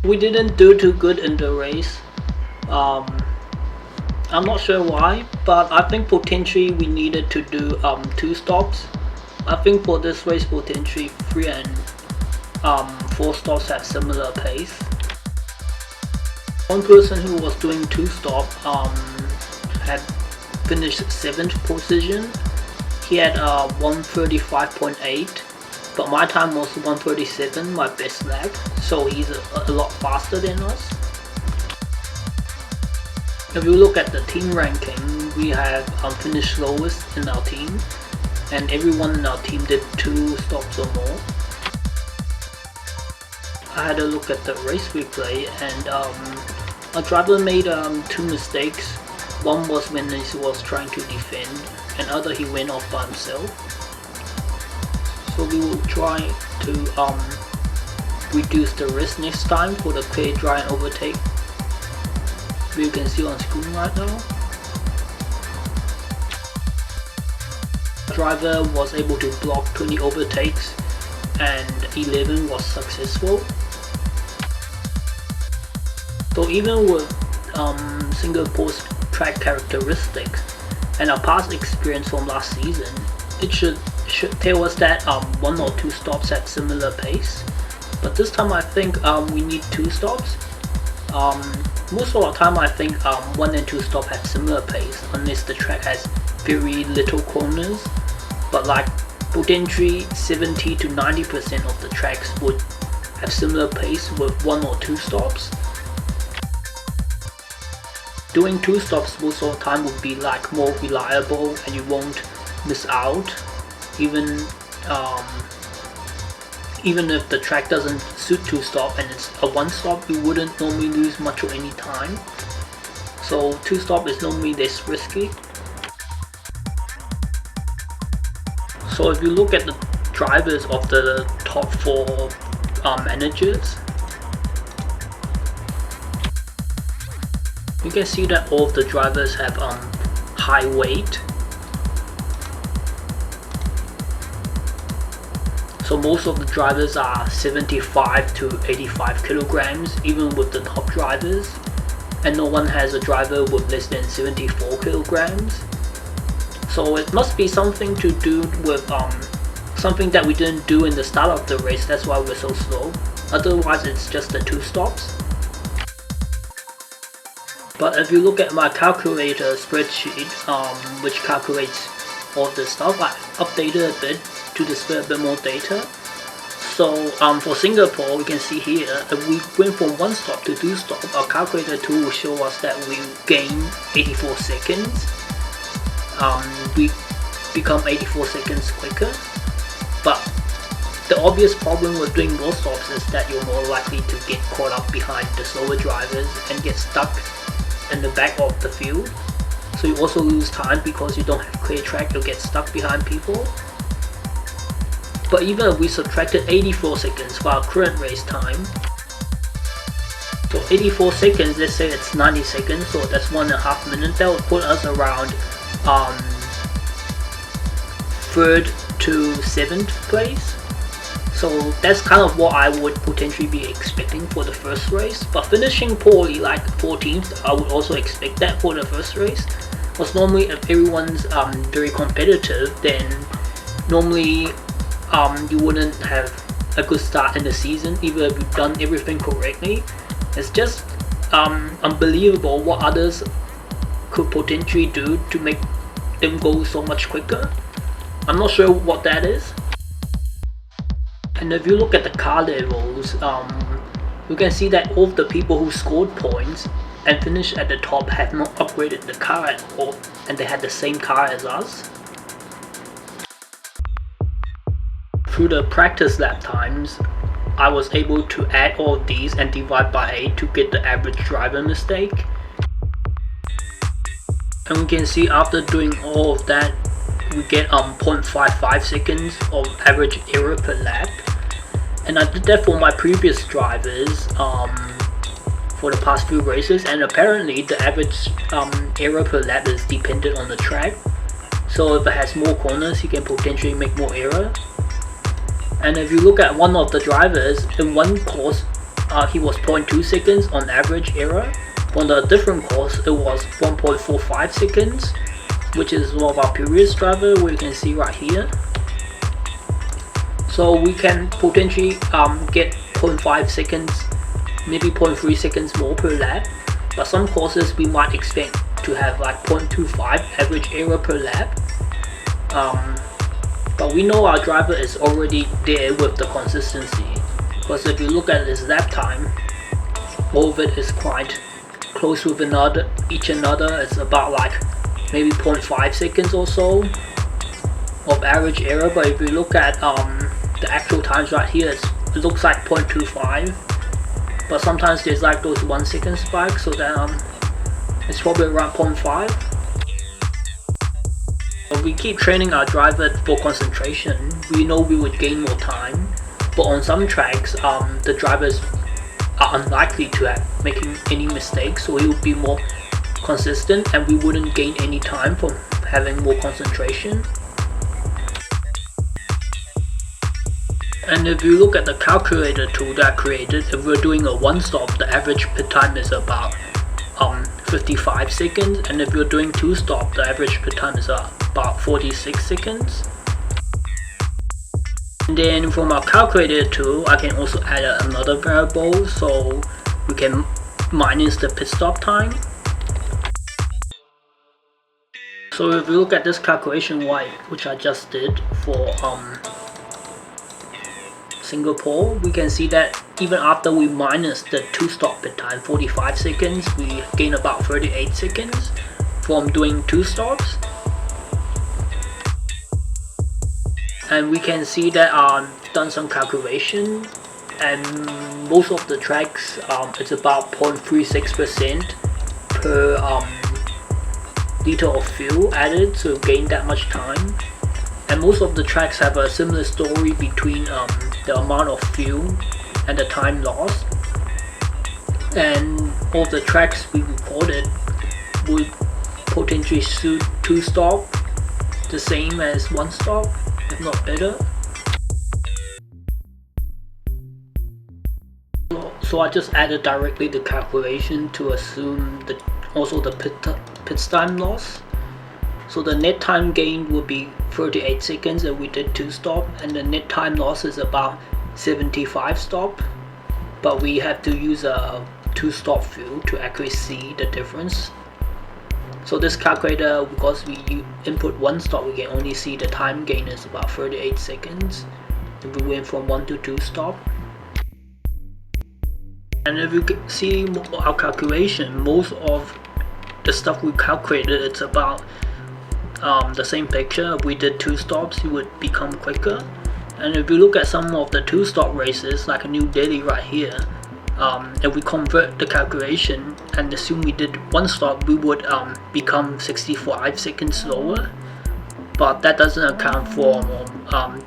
We didn't do too good in the race. Um, I'm not sure why, but I think potentially we needed to do 2 stops. I think for this race potentially 3 and 4 stops at similar pace. One person who was doing 2 stop had finished 7th position. He had 1:35.8, but my time was 1:37, my best lap, so he's a lot faster than us. If you look at the team ranking, we have finished lowest in our team, and everyone in our team did 2 stops or more. I had a look at the race replay, and our driver made 2 mistakes. One was when he was trying to defend, and other he went off by himself. So we will try to reduce the risk next time for the clear, dry and overtake. You can see on screen right now. The driver was able to block 20 overtakes and 11 was successful. So even with Singapore's track characteristics and our past experience from last season, it should tell us that 1 or 2 stops at similar pace. But this time I think we need 2 stops. Most of the time I think 1 and 2 stop at similar pace, unless the track has very little corners. But like potentially 70 to 90% of the tracks would have similar pace with 1 or 2 stops. Doing 2 stops most of the time would be like more reliable and you won't miss out. Even if the track doesn't suit 2 stop and it's a 1 stop, you wouldn't normally lose much or any time. So 2 stop is normally less risky. So if you look at the drivers of the top 4 managers, you can see that all of the drivers have high weight. So most of the drivers are 75 to 85 kilograms, even with the top drivers, and no one has a driver with less than 74 kilograms. So it must be something to do with something that we didn't do in the start of the race. That's why we're so slow. Otherwise it's just the 2 stops. But if you look at my calculator spreadsheet, which calculates all this stuff, I updated a bit to display a bit more data. So for Singapore, we can see here, if we went from 1 stop to 2 stop, our calculator tool will show us that we gain 84 seconds. We become 84 seconds quicker. But the obvious problem with doing more stops is that you're more likely to get caught up behind the slower drivers and get stuck in the back of the field. So you also lose time because you don't have clear track, you'll get stuck behind people. But even if we subtracted 84 seconds for our current race time, so 84 seconds, let's say it's 90 seconds, so that's 1.5 minutes, that would put us around 3rd to 7th place. So that's kind of what I would potentially be expecting for the first race. But finishing poorly, like 14th, I would also expect that for the first race. Because normally if everyone's very competitive, then normally you wouldn't have a good start in the season, even if you've done everything correctly. It's just unbelievable what others could potentially do to make them go so much quicker. I'm not sure what that is. And if you look at the car levels, you can see that all of the people who scored points and finished at the top have not upgraded the car at all, and they had the same car as us. Through the practice lap times, I was able to add all of these and divide by 8 to get the average driver mistake. And we can see after doing all of that, we get 0.55 seconds of average error per lap. And I did that for my previous drivers for the past few races, and apparently the average error per lap is dependent on the track. So if it has more corners, you can potentially make more error. And if you look at one of the drivers, in one course he was 0.2 seconds on average error. On the different course, it was 1.45 seconds, which is one of our previous driver, where you can see right here. So we can potentially get 0.5 seconds, maybe 0.3 seconds more per lap, but some courses we might expect to have like 0.25 average error per lap. But we know our driver is already there with the consistency, because if you look at his lap time, all of it is quite close with each another. It's about like maybe 0.5 seconds or so of average error. But if you look at the actual times right here, it looks like 0.25, but sometimes there's like those 1 second spikes, so then it's probably around 0.5. If we keep training our driver for concentration, we know we would gain more time, but on some tracks the drivers are unlikely to have making any mistakes, so he would be more consistent and we wouldn't gain any time from having more concentration. And if you look at the calculator tool that I created, if we're doing a one stop, the average pit time is about 55 seconds, and if you're doing two stop, the average pit time is about 46 seconds. And then from our calculator tool, I can also add another variable, so we can minus the pit stop time. So if you look at this calculation which I just did for Singapore, we can see that even after we minus the two stop pit time, 45 seconds, we gain about 38 seconds from doing two stops. And we can see that I've done some calculation, and most of the tracks it's about 0.36% per liter of fuel added to gain that much time. And most of the tracks have a similar story between the amount of fuel and the time lost. And all the tracks we recorded would potentially suit two stop the same as one stop, if not better. So I just added directly the calculation to assume that also the pit time loss. So the net time gain would be 38 seconds if we did two stop, and the net time loss is about 75 stop, but we have to use a two stop fuel to actually see the difference. So this calculator, because we input one stop, we can only see the time gain is about 38 seconds if we went from one to two stop. And if you can see our calculation, most of the stuff we calculated, it's about the same picture. If we did two stops, it would become quicker. And if you look at some of the two stop races, like a New Delhi right here, if we convert the calculation and assume we did one stop, we would become 65 seconds slower. But that doesn't account for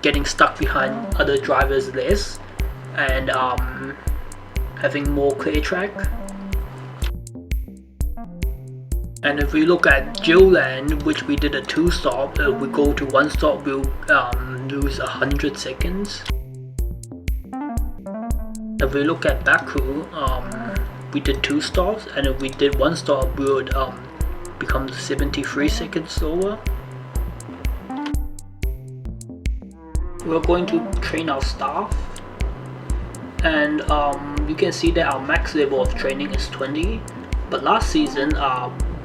getting stuck behind other drivers less and having more clear track. And if we look at Geoland, which we did a two stop, if we go to one stop, we'll lose 100 seconds. If we look at Baku, we did two stops, and if we did one stop, we would become 73 seconds slower. We're going to train our staff, and you can see that our max level of training is 20, but last season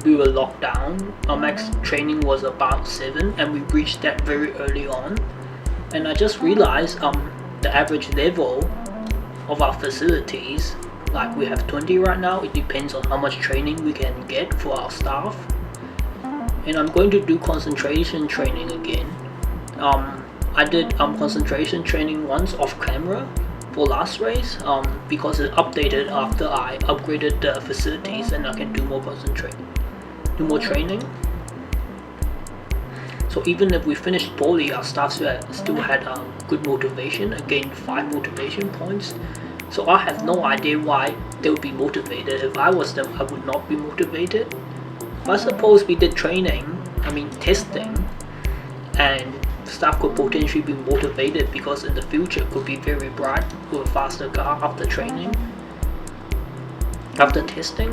we were locked down. Our max training was about 7, and we reached that very early on. And I just realized the average level of our facilities, like we have 20 right now. It depends on how much training we can get for our staff. And I'm going to do concentration training again. I did concentration training once off camera for last race because it updated after I upgraded the facilities and I can do more training. So even if we finished poorly, our staff still had good motivation. I gained 5 motivation points. So I have no idea why they would be motivated. If I was them, I would not be motivated. But suppose we did testing, and staff could potentially be motivated because in the future could be very bright with a faster car after training. after testing.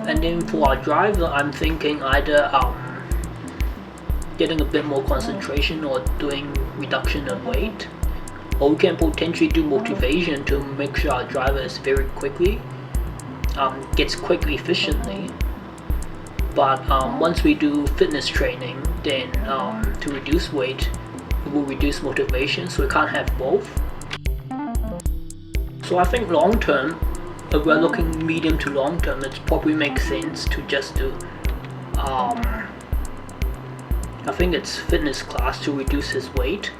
And then for our driver, I'm thinking either getting a bit more concentration or doing reduction of weight, or we can potentially do motivation to make sure our driver is very quickly gets quick efficiently. But once we do fitness training, then to reduce weight, it will reduce motivation, so we can't have both. So I think long term, if we're looking medium to long term, it probably makes sense to just do I think it's fitness class to reduce his weight,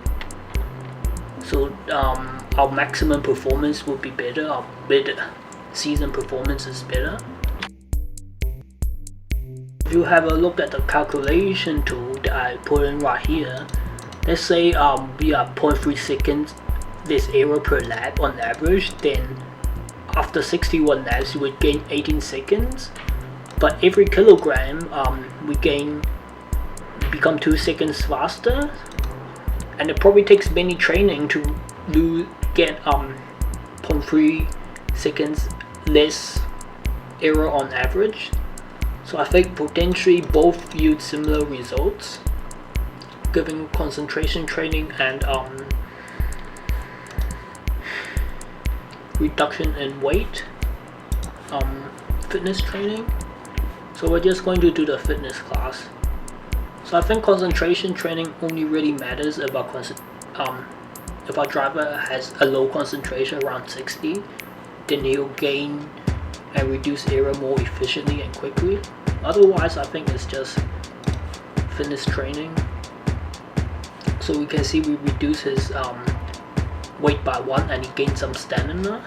so our maximum performance will be better, our mid-season performance is better. If you have a look at the calculation tool that I put in right here, let's say we are 0.3 seconds this error per lap on average, then after 61 laps you would gain 18 seconds, but every kilogram we become 2 seconds faster, and it probably takes many training to get 0.3 seconds less error on average. So I think potentially both yield similar results, giving concentration training and reduction in weight fitness training. So we're just going to do the fitness class. So I think concentration training only really matters if our driver has a low concentration around 60, then he'll gain and reduce error more efficiently and quickly. Otherwise, I think it's just fitness training. So we can see we reduce his weight by 1 and he gains some stamina.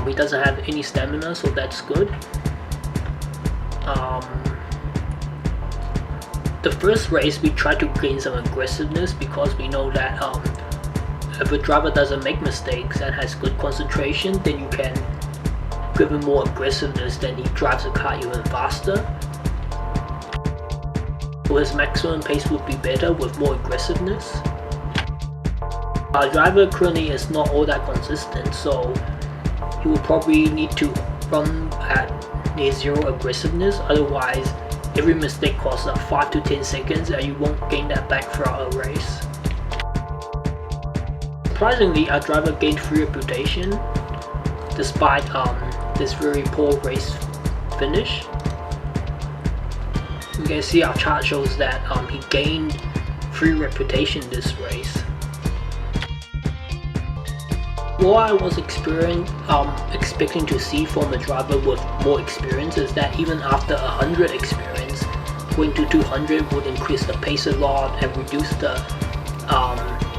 He doesn't have any stamina, so that's good. The first race we try to gain some aggressiveness, because we know that if a driver doesn't make mistakes and has good concentration, then you can give him more aggressiveness, then he drives the car even faster. So his maximum pace would be better with more aggressiveness. Our driver currently is not all that consistent, so he will probably need to run at near zero aggressiveness, otherwise every mistake costs 5 to 10 seconds and you won't gain that back throughout a race. Surprisingly, our driver gained free reputation despite this very poor race finish. You can see our chart shows that he gained free reputation this race. What I was expecting to see from a driver with more experience is that even after 100 experience, going to 200 would increase the pace a lot and reduce the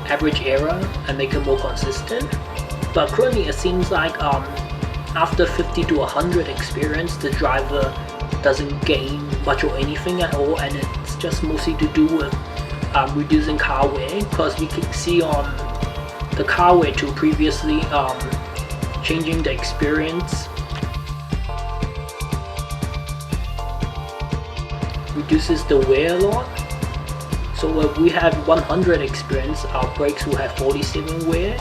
average error and make it more consistent. But currently it seems like after 50 to 100 experience, the driver doesn't gain much or anything at all, and it's just mostly to do with reducing car wear, because we can see on the car wear tool previously changing the experience reduces the wear a lot. So if we have 100 experience, our brakes will have 47 wear.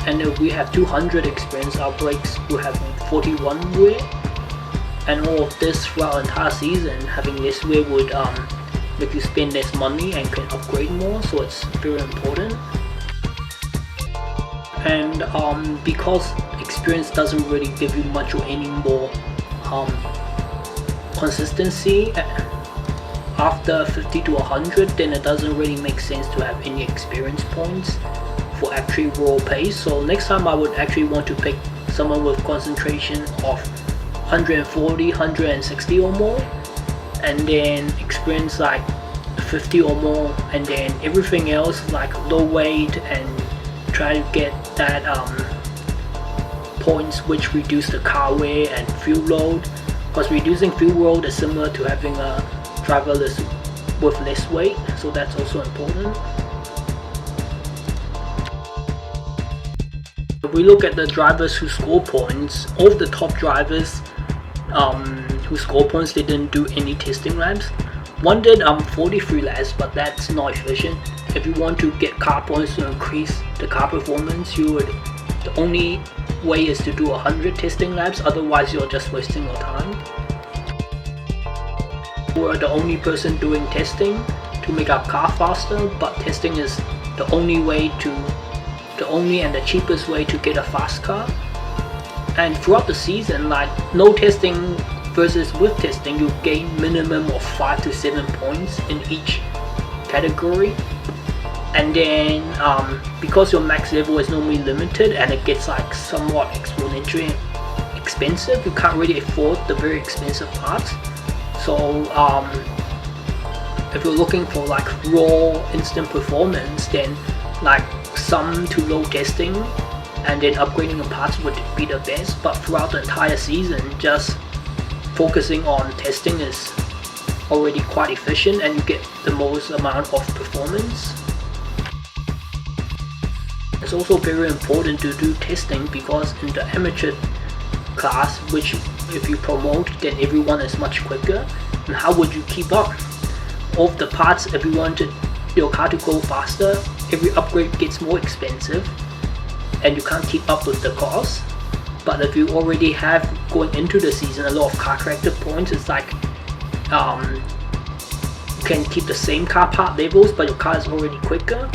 And if we have 200 experience, our brakes will have 41 wear. And all of this throughout the entire season, having less wear would make you spend less money and can upgrade more, so it's very important. And because experience doesn't really give you much or any more consistency after 50 to 100, then it doesn't really make sense to have any experience points for actually raw pace. So next time I would actually want to pick someone with concentration of 140, 160 or more, and then experience like 50 or more, and then everything else like low weight, and try to get that points which reduce the car wear and fuel load, because reducing fuel load is similar to having a driver with less weight, so that's also important. If we look at the drivers who score points, all of the top drivers who score points, they didn't do any testing laps. wanted 43 laps, but that's not efficient. If you want to get car points to increase the car performance, the only way is to do 100 testing laps, otherwise you're just wasting your time. We're the only person doing testing to make our car faster, but testing is the only and the cheapest way to get a fast car. And throughout the season, like no testing versus with testing, you gain minimum of 5 to 7 points in each category. And then because your max level is normally limited and it gets like somewhat exponentially expensive, you can't really afford the very expensive parts. So if you're looking for like raw instant performance, then like some to low testing and then upgrading the parts would be the best. But throughout the entire season, just focusing on testing is already quite efficient and you get the most amount of performance. It's also very important to do testing because in the amateur class, which if you promote, then everyone is much quicker. And how would you keep up? Of the parts, if you wanted your car to go faster, every upgrade gets more expensive and you can't keep up with the cost. But if you already have, going into the season, a lot of car character points, it's like you can keep the same car part levels, but your car is already quicker,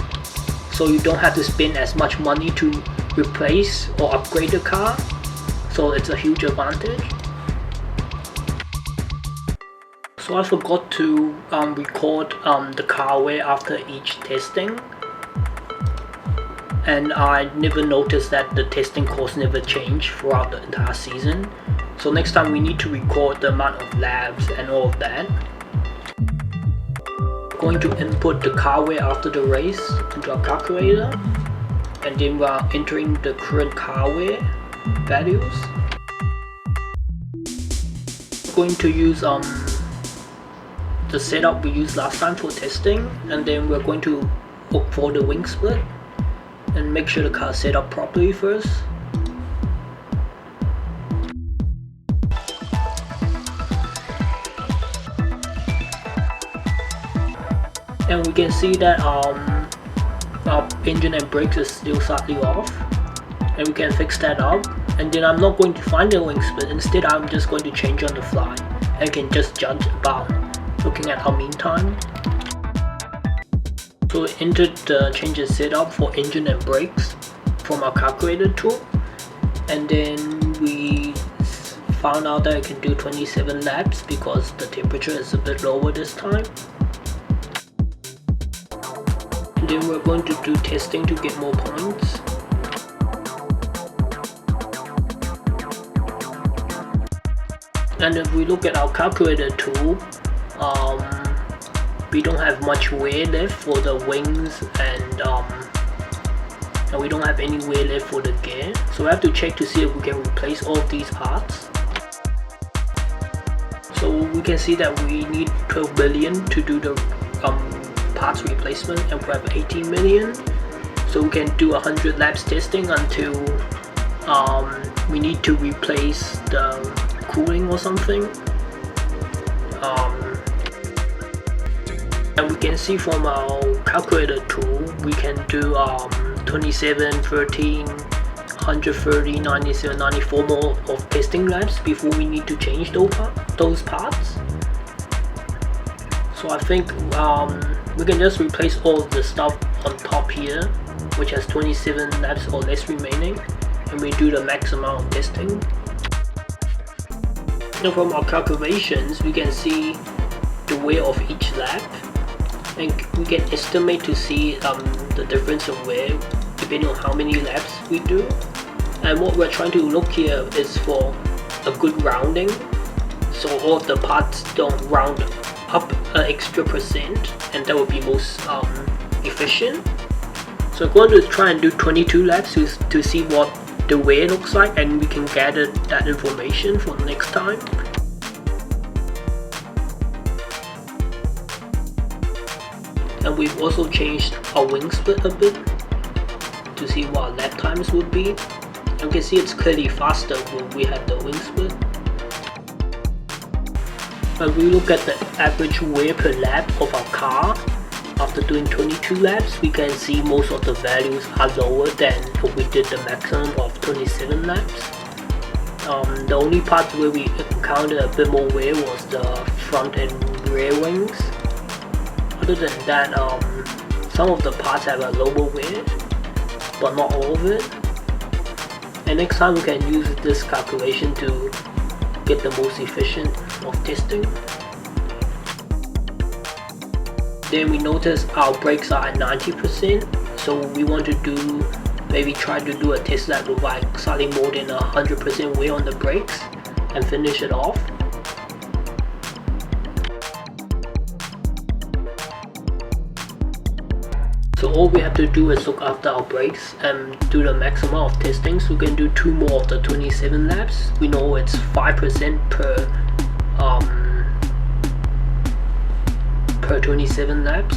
so you don't have to spend as much money to replace or upgrade the car. So it's a huge advantage. So I forgot to record the car wear after each testing, and I never noticed that the testing course never changed throughout the entire season. So next time we need to record the amount of laps and all of that. We're going to input the car wear after the race into our calculator, and then we are entering the current car wear values. We're going to use the setup we used last time for testing, and then we're going to look for the wing split and make sure the car is set up properly first. And we can see that our engine and brakes is still slightly off, and we can fix that up. And then I'm not going to find the wing split, instead I'm just going to change on the fly and can just judge about looking at our mean time. So we entered the changes setup for engine and brakes from our calculator tool, and then we found out that I can do 27 laps because the temperature is a bit lower this time. And then we're going to do testing to get more points. And if we look at our calculator tool, we don't have much wear left for the wings, and we don't have any wear left for the gear. So we have to check to see if we can replace all of these parts. So we can see that we need 12 million to do the parts replacement, and we have 18 million. So we can do 100 laps testing until we need to replace the cooling or something. And we can see from our calculator tool, we can do 27, 13, 130, 97, 94 more of testing laps before we need to change those parts. So I think we can just replace all of the stuff on top here, which has 27 laps or less remaining, and we do the max amount of testing. Now from our calculations, we can see the wear of each lap, and we can estimate to see the difference of wear depending on how many laps we do. And what we're trying to look here is for a good rounding, so all of the parts don't round up an extra percent, and that would be most efficient. So we're going to try and do 22 laps to see what the wear looks like, and we can gather that information for next time. And we've also changed our wing split a bit to see what our lap times would be. And you can see it's clearly faster when we have the wing split. When we look at the average wear per lap of our car, after doing 22 laps, we can see most of the values are lower than if we did the maximum of 27 laps. The only part where we encountered a bit more wear was the front and rear wings. Other than that, some of the parts have a lower wear, but not all of it. And next time we can use this calculation to get the most efficient of testing. Then we notice our brakes are at 90%, so we want to maybe try to do a test lap with like slightly more than 100% wear on the brakes and finish it off. So all we have to do is look after our brakes and do the maximum of testing. So we can do 2 more of the 27 laps. We know it's 5% per 27 laps.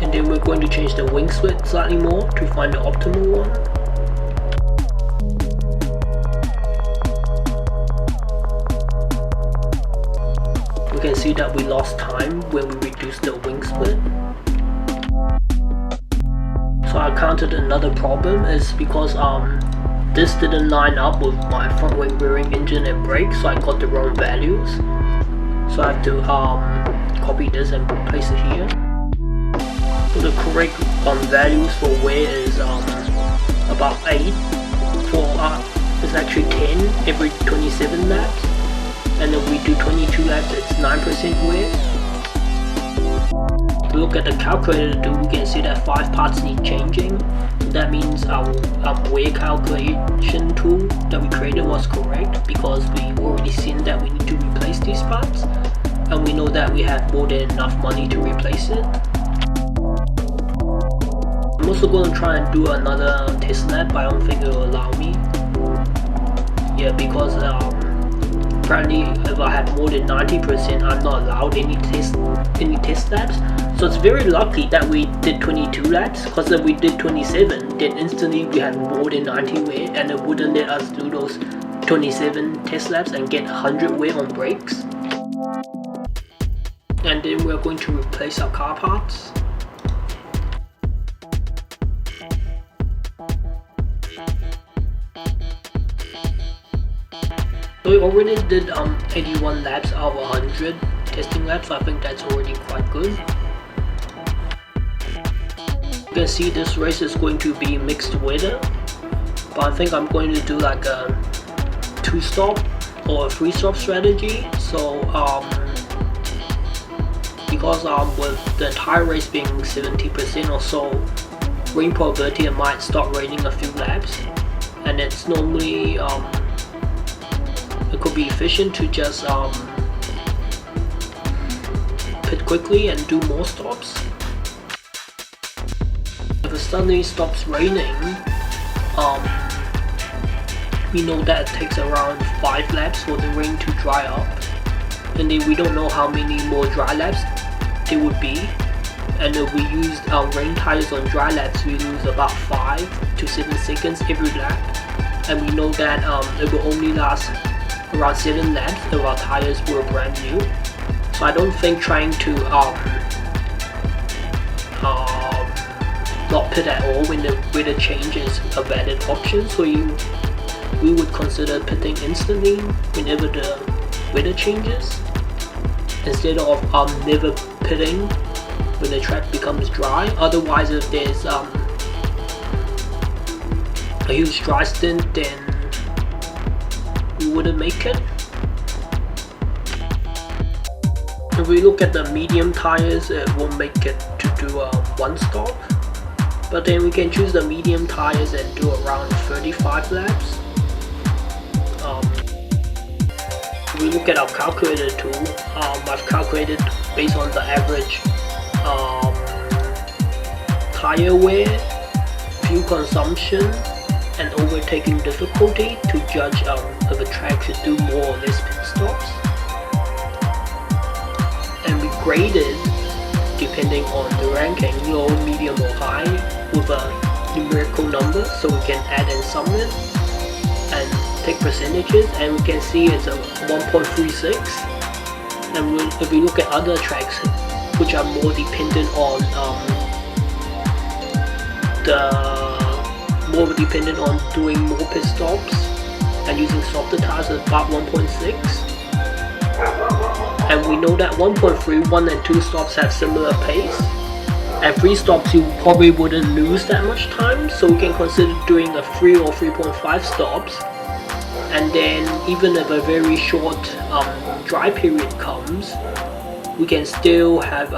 And then we're going to change the wing split slightly more to find the optimal one. We can see that we lost time when we reduced the wing split. So I encountered another problem is because this didn't line up with my front wing bearing engine and brakes, so I got the wrong values. So I have to copy this and place it here. So the correct values for wear is about 8. For it's actually 10 every 27 laps. And if we do 22 laps, it's 9% wear. To look at the calculator tool, we can see that 5 parts need changing. So that means our wear calculation tool that we created was correct, because we already seen that we need to replace these parts, and we know that we have more than enough money to replace it. I'm also going to try and do another test lap, but I don't think it will allow me. Yeah, because apparently if I have more than 90%, I'm not allowed any test laps. So it's very lucky that we did 22 laps, because if we did 27, then instantly we had more than 90 wear, and it wouldn't let us do those 27 test laps and get 100 wear on brakes. And then we're going to replace our car parts. So we already did 81 laps out of 100 testing laps, so I think that's already quite good. You can see this race is going to be mixed weather, but I think I'm going to do like a 2-stop or a 3-stop strategy. So because with the entire race being 70% or so rain probability, it might start raining a few laps, and it's normally it could be efficient to just pit quickly and do more stops. If it suddenly stops raining, we know that it takes around 5 laps for the rain to dry up, and then we don't know how many more dry laps there would be. And if we use rain tires on dry laps, we lose about 5 to 7 seconds every lap, and we know that it will only last around 7 laps if our tires were brand new. So I don't think trying to not pit at all when the weather change is a valid option. So we would consider pitting instantly whenever the weather changes, instead of never pitting when the track becomes dry. Otherwise, if there's a huge dry stint, then we wouldn't make it. If we look at the medium tires, it won't make it to do 1 stop, but then we can choose the medium tires and do around 35 laps. If we look at our calculator tool, I've calculated based on the average tire wear, fuel consumption, and overtaking difficulty to judge if a track should do more or less pit stops. And we graded depending on the ranking, low, medium or high, with a numerical number, so we can add and sum it, and take percentages, and we can see it's a 1.36. And if we look at other tracks which are more dependent on doing more pit stops and using softer tires, is about 1.6. And we know that 1.3, 1 and 2 stops have similar pace. At 3 stops you probably wouldn't lose that much time, so we can consider doing a 3 or 3.5 stops. And then even if a very short dry period comes, we can still have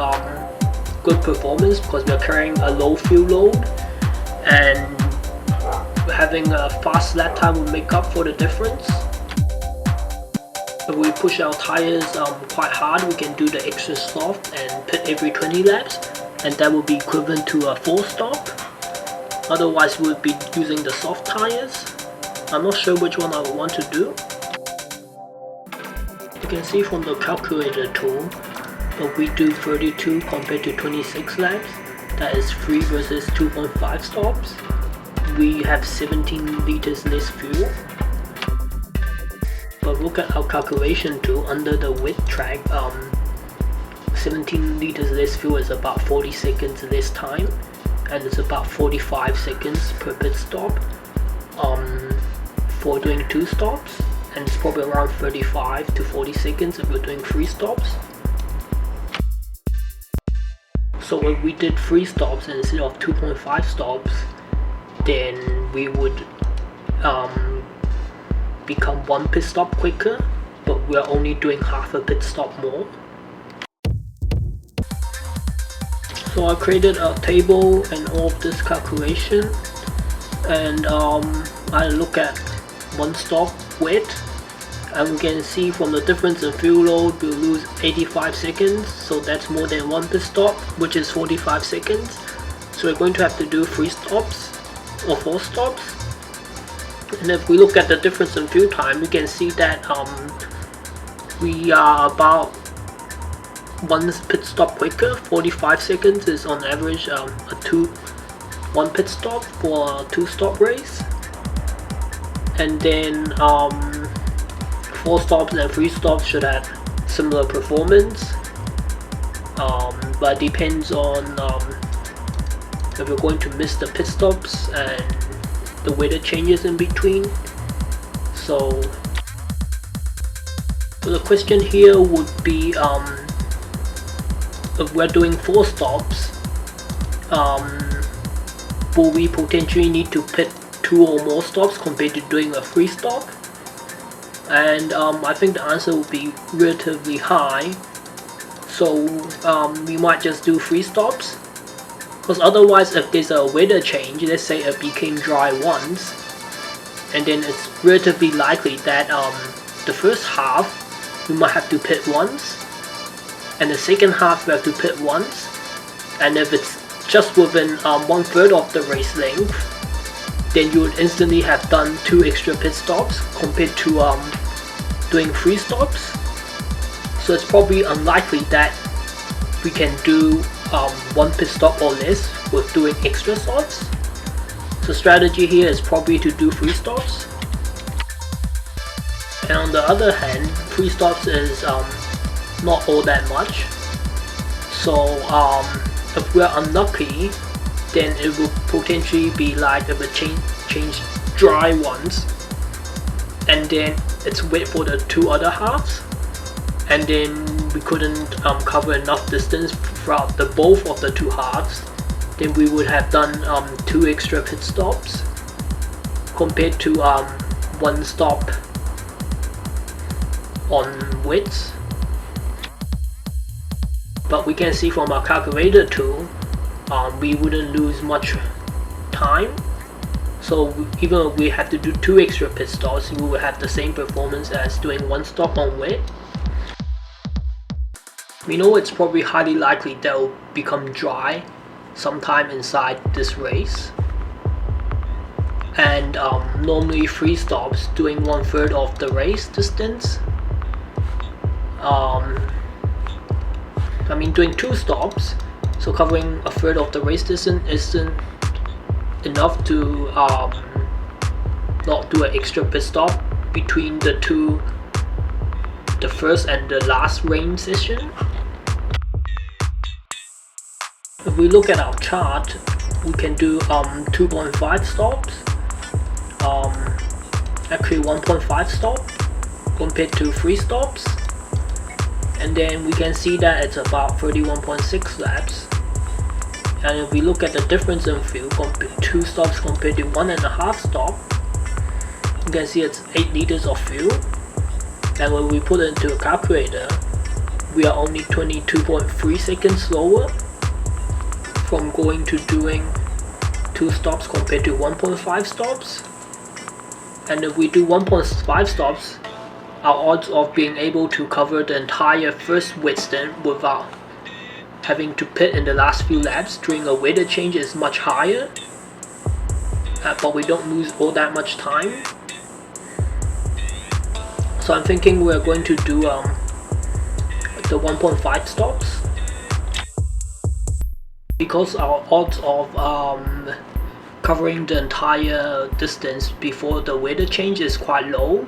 good performance because we are carrying a low fuel load, and having a fast lap time will make up for the difference. If we push our tires quite hard, we can do the extra soft and pit every 20 laps, and that would be equivalent to a 4 stop. Otherwise we would be using the soft tires. I'm not sure which one I would want to do. You can see from the calculator tool, if we do 32 compared to 26 laps, that is 3 versus 2.5 stops, we have 17 liters less fuel. But look at our calculation tool under the width track, 17 liters less fuel is about 40 seconds less time, and it's about 45 seconds per pit stop for doing 2 stops, and it's probably around 35 to 40 seconds if we're doing 3 stops. So if we did 3 stops instead of 2.5 stops, then we would become 1 pit stop quicker, but we're only doing half a pit stop more. So I created a table and all of this calculation, and I look at 1 stop width, and we can see from the difference in fuel load we'll lose 85 seconds, so that's more than 1 pit stop, which is 45 seconds. So we're going to have to do 3 stops or 4 stops. And if we look at the difference in fuel time, we can see that we are about 1 pit stop quicker. 45 seconds is on average 1 pit stop for a 2 stop race. And then 4 stops and 3 stops should have similar performance, but it depends on if you're going to miss the pit stops and the weather changes in between. So the question here would be, if we're doing 4 stops, will we potentially need to pit 2 or more stops compared to doing a 3 stop? And I think the answer will be relatively high. So we might just do 3 stops, because otherwise if there's a weather change, let's say it became dry once, and then it's relatively likely that the first half we might have to pit once, and the second half we have to pit once, and if it's just within 1/3 of the race length, then you would instantly have done 2 extra pit stops compared to doing 3 stops. So it's probably unlikely that we can do 1 pit stop or less with doing extra stops. So strategy here is probably to do 3 stops. And on the other hand, 3 stops is not all that much. So if we're unlucky, then it will potentially be like if it change dry once, and then it's wait for the 2 other halves, and then we couldn't cover enough distance throughout both of the 2 halves, then we would have done 2 extra pit stops compared to 1 stop on widths. But we can see from our calculator tool, we wouldn't lose much time. So even if we have to do 2 extra pit stops, we will have the same performance as doing 1 stop on wet. We know it's probably highly likely that it will become dry sometime inside this race. And normally 3 stops doing 1/3 of the race distance. I mean, doing 2 stops, so covering 1/3 of the race distance isn't enough to not do an extra pit stop between the first and the last range session. If we look at our chart, we can do 2.5 stops, actually 1.5 stop compared to 3 stops, and then we can see that it's about 31.6 laps. And if we look at the difference in fuel, 2 stops compared to 1.5 stop, you can see it's 8 liters of fuel. And when we put it into a calculator, we are only 22.3 seconds slower from going to doing 2 stops compared to 1.5 stops. And if we do 1.5 stops, our odds of being able to cover the entire first wet stint without having to pit in the last few laps during a weather change is much higher, but we don't lose all that much time. So I'm thinking we're going to do the 1.5 stops, because our odds of covering the entire distance before the weather change is quite low.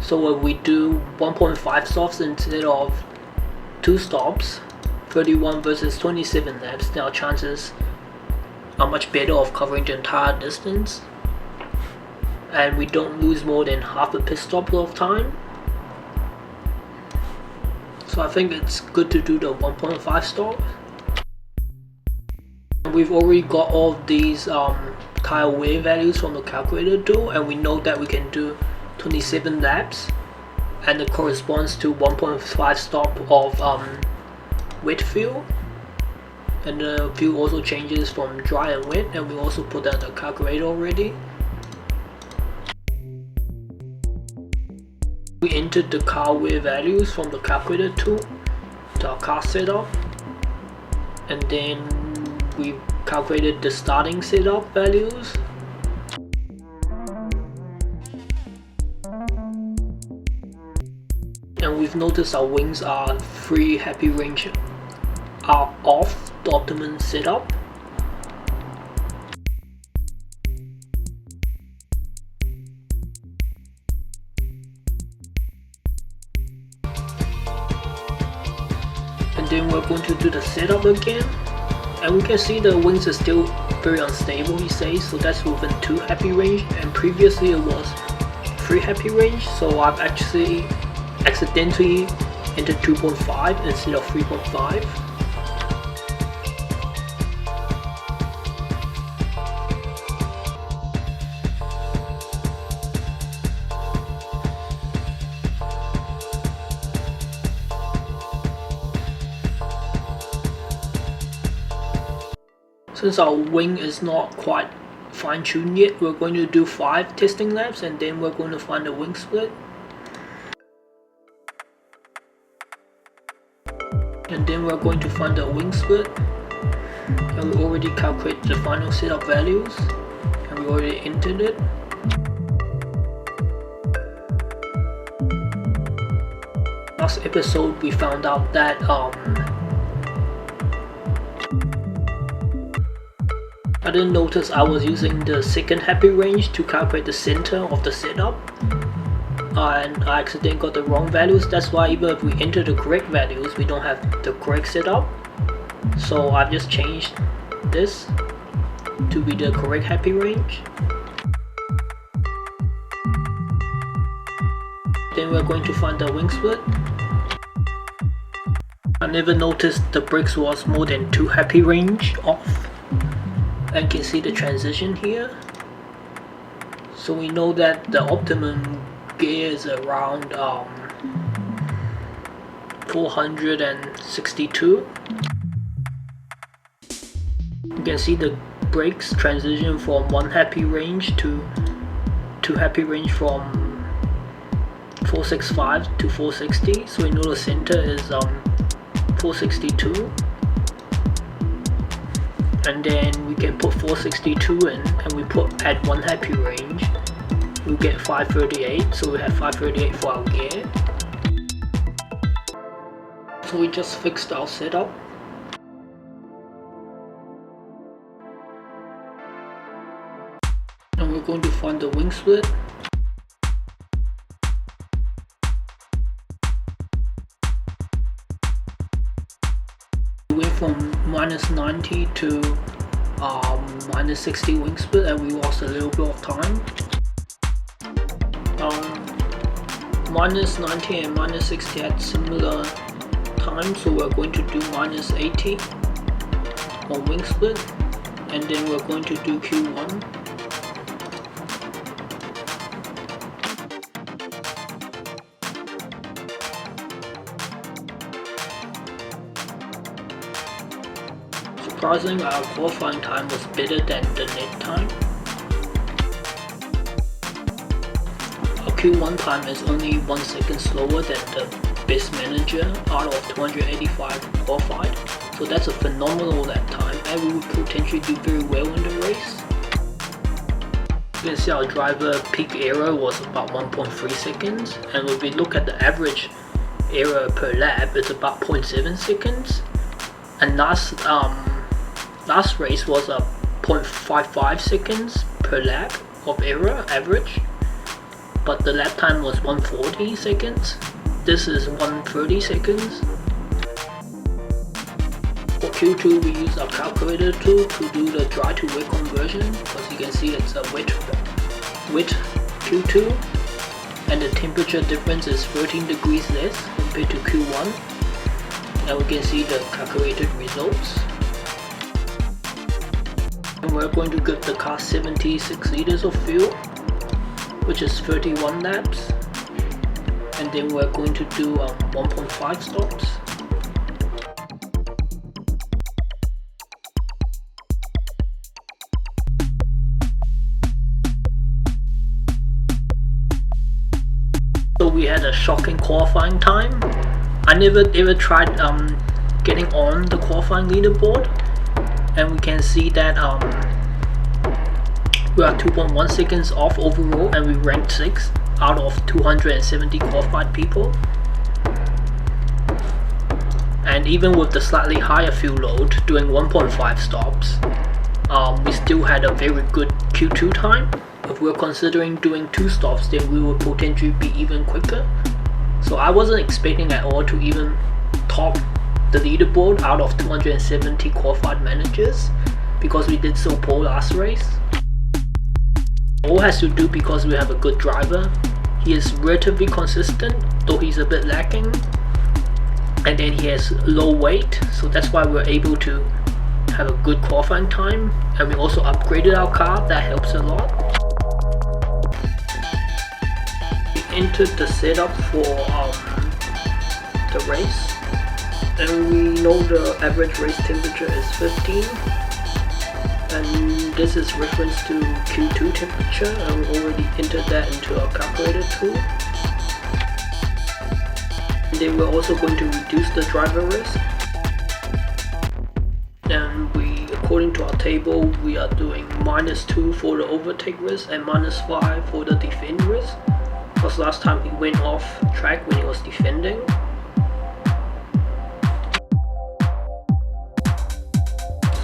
So if we do 1.5 stops instead of 2 stops, 31 versus 27 laps, then our chances are much better of covering the entire distance, and we don't lose more than half a pit stop of time. So I think it's good to do the 1.5 stop. We've already got all of these tire wear values from the calculator tool, and we know that we can do 27 laps, and it corresponds to 1.5 stop of wet fuel. And the fuel also changes from dry and wet, and we also put that in the calculator already. We entered the car wear values from the calculator tool to our car setup, and then we calculated the starting setup values. And we've noticed our wings are 3 happy range are off the optimum setup. And then we're going to do the setup again, and we can see the wings are still very unstable, he says, so that's within 2 happy range, and previously it was 3 happy range. So I've actually accidentally entered 2.5 instead of 3.5. Since our wing is not quite fine-tuned yet, we're going to do 5 testing laps, and then we're going to find the wing split. And then we're going to find the wing split, and we already calculated the final setup values, and we already entered it. Last episode we found out that I didn't notice I was using the second happy range to calculate the center of the setup, and I accidentally got the wrong values. That's why even if we enter the correct values, we don't have the correct setup. So I've just changed this to be the correct happy range. Then we're going to find the wing split. I never noticed the brakes was more than 2 happy range off, and you can see the transition here. So we know that the optimum gear is around 462. You can see the brakes transition from 1 happy range to 2 happy range from 465 to 460. So we know the center is 462. And then we can put 462 in, and we add 1 happy range, we get 538, so we have 538 for our gear. So we just fixed our setup. And we're going to find the wing split. from minus 90 to minus 60 wing speed, and we lost a little bit of time. Minus 90 and minus 60 had similar time, so we're going to do minus 80 on wing speed, and then we're going to do Q1. Surprisingly, our qualifying time was better than the net time. Our Q1 time is only 1 second slower than the best manager out of 285 qualified, so that's a phenomenal lap time, and we would potentially do very well in the race. You can see our driver peak error was about 1.3 seconds, and if we look at the average error per lap, it's about 0.7 seconds. And last race was a 0.55 seconds per lap of error average, but the lap time was 140 seconds. This is 130 seconds. For Q2, we use our calculator tool to do the dry to wet conversion, because you can see it's a wet Q2, and the temperature difference is 13 degrees less compared to Q1, and we can see the calculated results. And we're going to give the car 76 liters of fuel, which is 31 laps, and then we're going to do 1.5 stops. So we had a shocking qualifying time. I never ever tried getting on the qualifying leaderboard, and we can see that we are 2.1 seconds off overall, and we ranked 6th out of 270 qualified people. And even with the slightly higher fuel load, doing 1.5 stops, we still had a very good Q2 time. If we're considering doing 2 stops, then we would potentially be even quicker. So I wasn't expecting at all to even top the leaderboard out of 270 qualified managers, because we did so poor last race. All has to do because we have a good driver. He is relatively consistent, though he's a bit lacking, and then he has low weight, so that's why we're able to have a good qualifying time. And we also upgraded our car, that helps a lot. We entered the setup for the race, and we know the average race temperature is 15, and this is reference to Q2 temperature, and we already entered that into our calculator tool. And then we're also going to reduce the driver risk, and according to our table, we are doing -2 for the overtake risk and -5 for the defend risk, because last time he went off track when he was defending.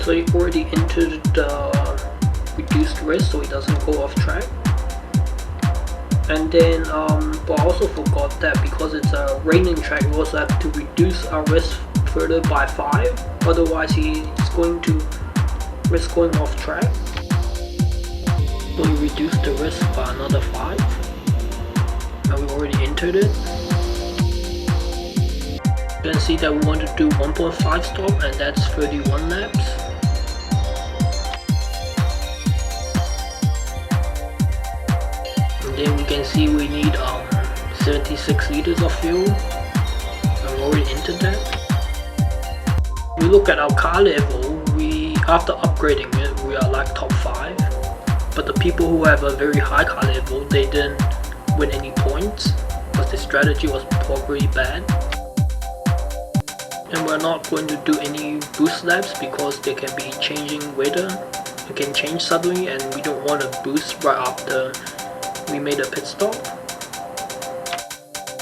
So he already entered the reduced risk, so he doesn't go off track. And then, but I also forgot that because it's a raining track, we also have to reduce our risk further by 5. Otherwise, he's going to risk going off track. So we reduced the risk by another 5, and we already entered it. You can see that we want to do 1.5 stop, and that's 31 laps. And then we can see we need 76 liters of fuel, and we already entered that. We look at our car level, after upgrading it, we are like top 5, but the people who have a very high car level, they didn't win any points because the strategy was probably bad. And we're not going to do any boost laps because they can be changing weather. It can change suddenly, and we don't want to boost right after we made a pit stop.